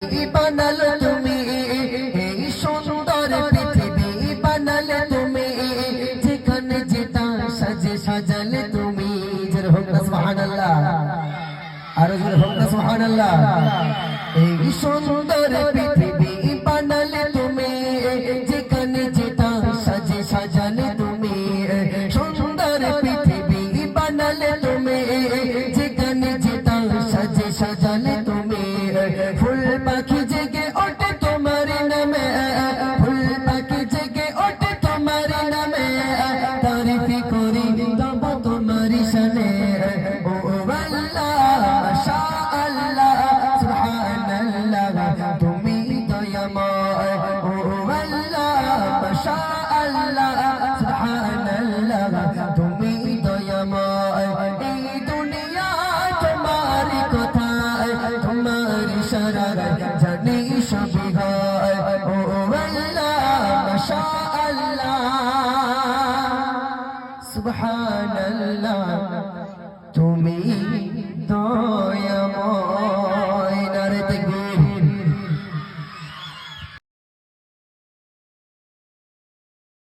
বানালে তুমি এই সুন্দর পৃথিবী বানালে তুমি যেখানে যেটা সাজে সাজালে তুমি জোর হোক না সুবহানাল্লাহ আর জোর হোক না সুবহানাল্লাহ এই সুন্দর পৃথিবী বানালে তুমি যেখানে যেটা সাজে সাজালে তুমি সুন্দর পৃথিবী বানালে তুমি যেখানে যেটা সাজে সাজালে তুমি ফুল পাখি জেগে ওঠে তোমার নামে ফুল পাখি জেগে ওঠে তোমার নামে তারিফ করি তব তোমার শানে ও আল্লাহ মাশাআল্লাহ সুবহানাল্লাহ তুমি দয়াময় ও আল্লাহ মাশাআল্লাহ সুবহানাল্লাহ তুমি দয়াময় এই দুনিয়া তোমার কথা তোমার ইশারায় জানি সবই হয় ও আল্লাহ মাশাআল্লাহ সুবহানাল্লাহ তুমি